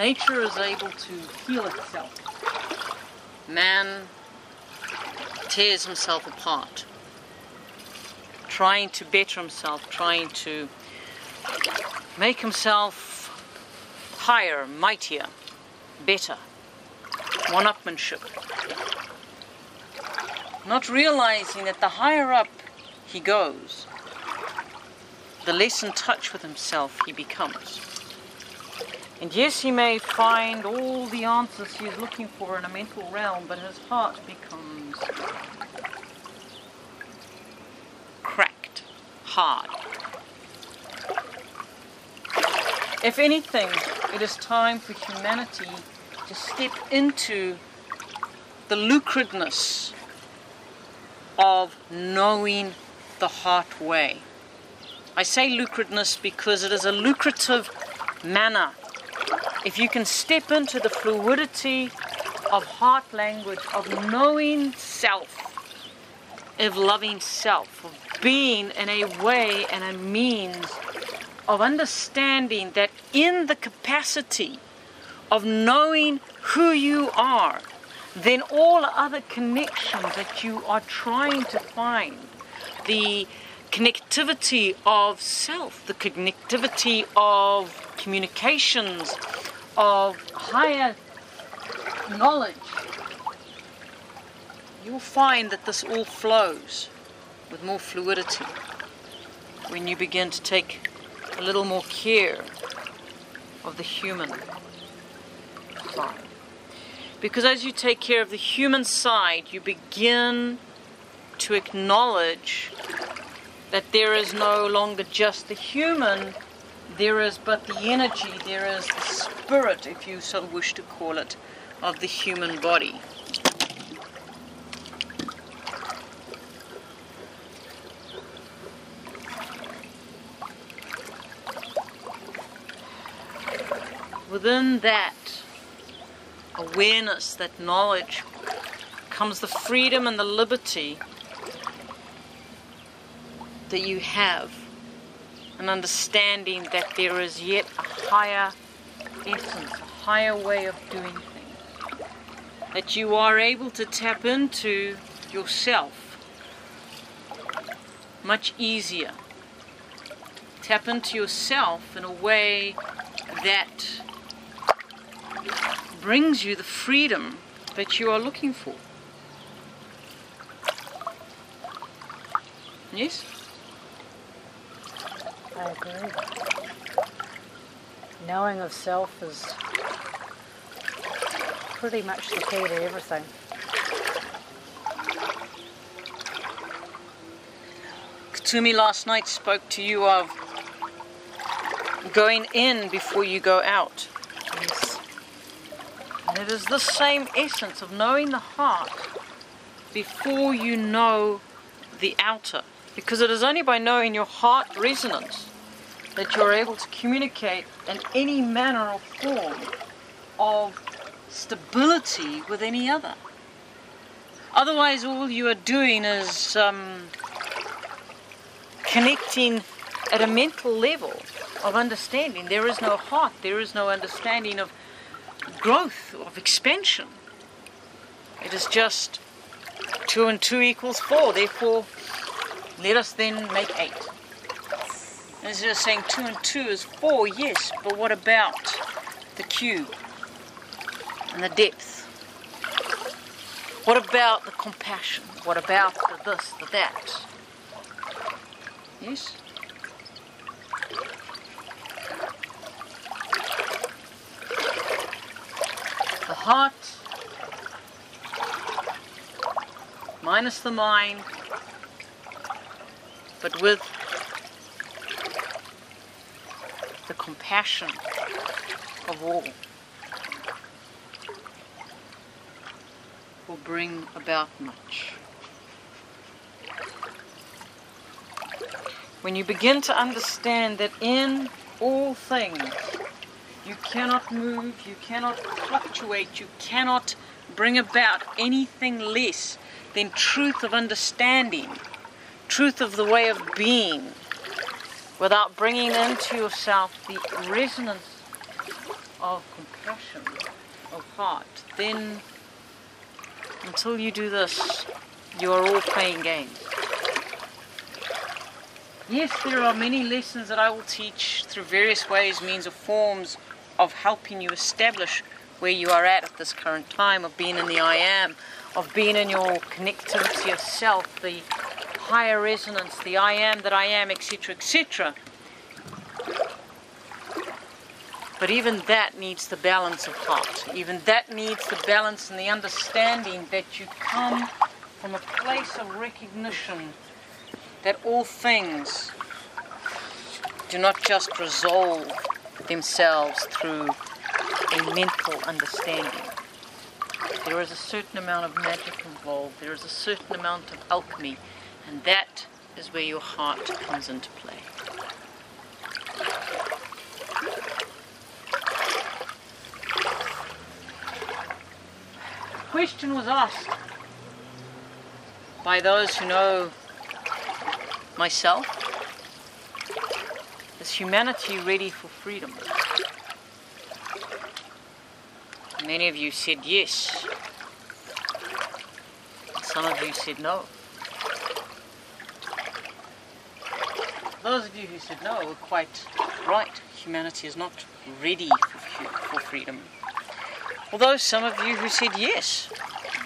Nature is able to heal itself. Man tears himself apart, trying to better himself, trying to make himself higher, mightier, better, one-upmanship. Not realizing that the higher up he goes, the less in touch with himself he becomes. And yes, he may find all the answers he is looking for in a mental realm, but his heart becomes cracked, hard. If anything, it is time for humanity to step into the lucrateness of knowing the heart way. I say lucrateness because it is a lucrative manner. If you can step into the fluidity of heart language, of knowing self, of loving self, of being in a way and a means of understanding that in the capacity of knowing who you are, then all other connections that you are trying to find, the connectivity of self, the connectivity of communications, of higher knowledge, you'll find that this all flows with more fluidity when you begin to take a little more care of the human side. Because as you take care of the human side, you begin to acknowledge that there is no longer just the human, there is but the energy, there is the spirit, if you so wish to call it, of the human body. Within that awareness, that knowledge, comes the freedom and the liberty that you have, an understanding that there is yet a higher essence, a higher way of doing things, that you are able to tap into yourself much easier, tap into yourself in a way that brings you the freedom that you are looking for. Yes? I agree. Knowing of self is pretty much the key to everything. Katumi last night spoke to you of going in before you go out. Yes. And it is the same essence of knowing the heart before you know the outer. Because it is only by knowing your heart resonance that you're able to communicate in any manner or form of stability with any other. Otherwise, all you are doing is connecting at a mental level of understanding. There is no heart, there is no understanding of growth, of expansion. It is just 2 and 2 equals 4, therefore let us then make 8. As you're saying 2 and 2 is 4, yes, but what about the cube and the depth? What about the compassion? What about the this, the that? Yes? The heart minus the mind, but with the compassion of all, will bring about much. When you begin to understand that in all things you cannot move, you cannot fluctuate, you cannot bring about anything less than truth of understanding, truth of the way of being, without bringing into yourself the resonance of compassion, of heart, then until you do this, you are all playing games. Yes, there are many lessons that I will teach through various ways, means, or forms of helping you establish where you are at this current time, of being in the I am, of being in your connectivity of self, the higher resonance, the I am that I am, etc., etc. But even that needs the balance of heart. Even that needs the balance and the understanding that you come from a place of recognition that all things do not just resolve themselves through a mental understanding. There is a certain amount of magic involved. There is a certain amount of alchemy, and that is where your heart comes into play. A question was asked by those who know myself: is humanity ready for freedom? Many of you said yes. Some of you said no. Those of you who said no were quite right. Humanity is not ready for freedom. Although some of you who said yes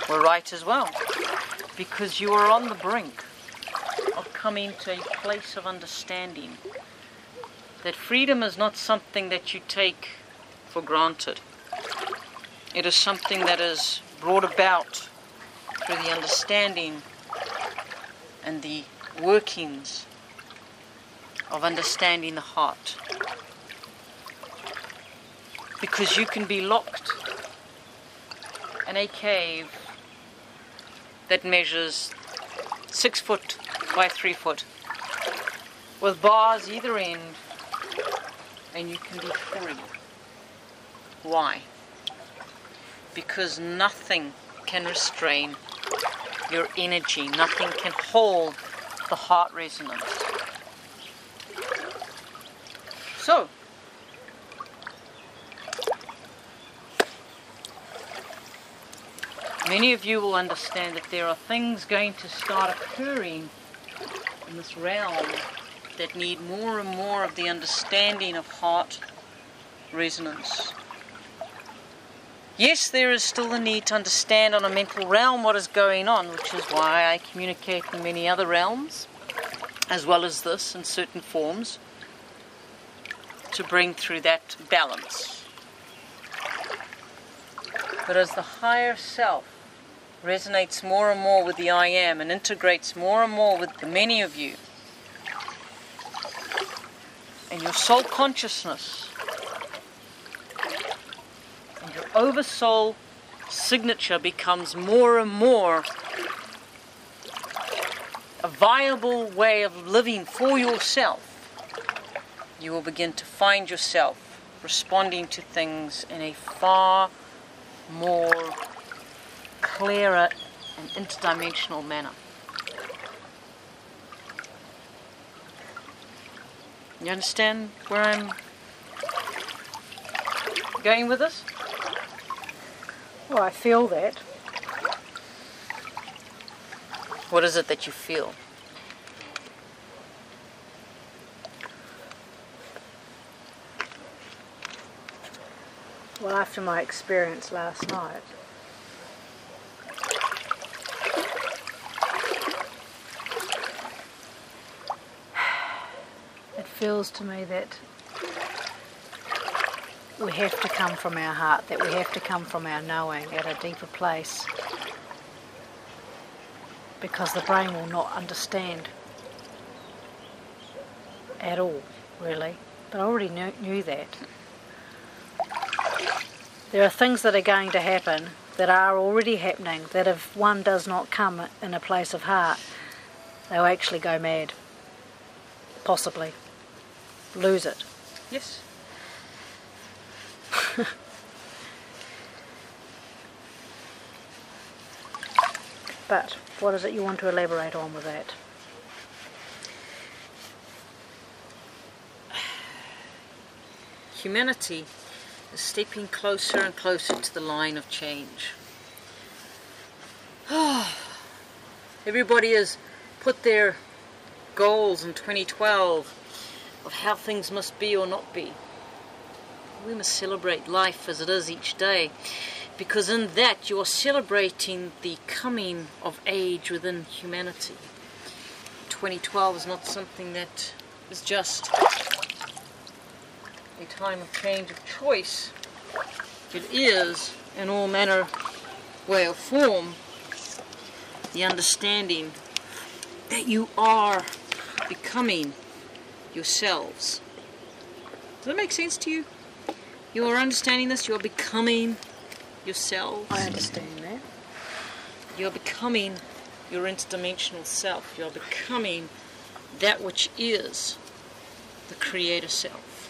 were right as well, because you are on the brink of coming to a place of understanding that freedom is not something that you take for granted. It is something that is brought about through the understanding and the workings of understanding the heart. Because you can be locked in a cave that measures 6 foot by 3 foot with bars either end, and you can be free. Why? Because nothing can restrain your energy, nothing can hold the heart resonance. So, many of you will understand that there are things going to start occurring in this realm that need more and more of the understanding of heart resonance. Yes, there is still a need to understand on a mental realm what is going on, which is why I communicate in many other realms, as well as this in certain forms, to bring through that balance. But as the higher self resonates more and more with the I am and integrates more and more with the many of you, and your soul consciousness and your oversoul signature becomes more and more a viable way of living for yourself, you will begin to find yourself responding to things in a far more clearer and interdimensional manner. You understand where I'm going with this? Well, I feel that. What is it that you feel? Well, after my experience last night, it feels to me that we have to come from our heart, that we have to come from our knowing at a deeper place, because the brain will not understand at all, really. But I already knew that. There are things that are going to happen, that are already happening, that if one does not come in a place of heart, they'll actually go mad. Possibly. Lose it. Yes. But what is it you want to elaborate on with that? Humanity is stepping closer and closer to the line of change. Everybody has put their goals in 2012 of how things must be or not be. We must celebrate life as it is each day, because in that you are celebrating the coming of age within humanity. 2012 is not something that is just a time of change of choice. It is, in all manner, way or form, the understanding that you are becoming yourselves. Does that make sense to you? You are understanding this, you are becoming yourselves. I understand that. You are becoming your interdimensional self. You are becoming that which is the Creator Self.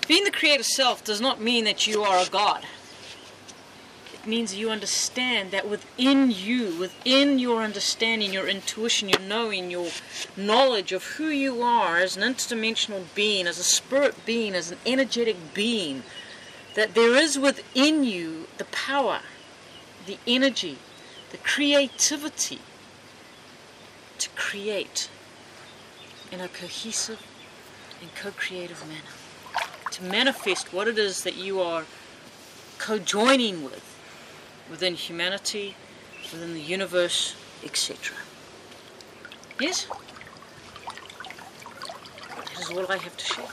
Being the Creator Self does not mean that you are a God. It means you understand that within you, within your understanding, your intuition, your knowing, your knowledge of who you are as an interdimensional being, as a spirit being, as an energetic being, that there is within you the power, the energy, the creativity to create in a cohesive and co-creative manner, to manifest what it is that you are co-joining with, within humanity, within the universe, etc. Yes? That is all I have to share.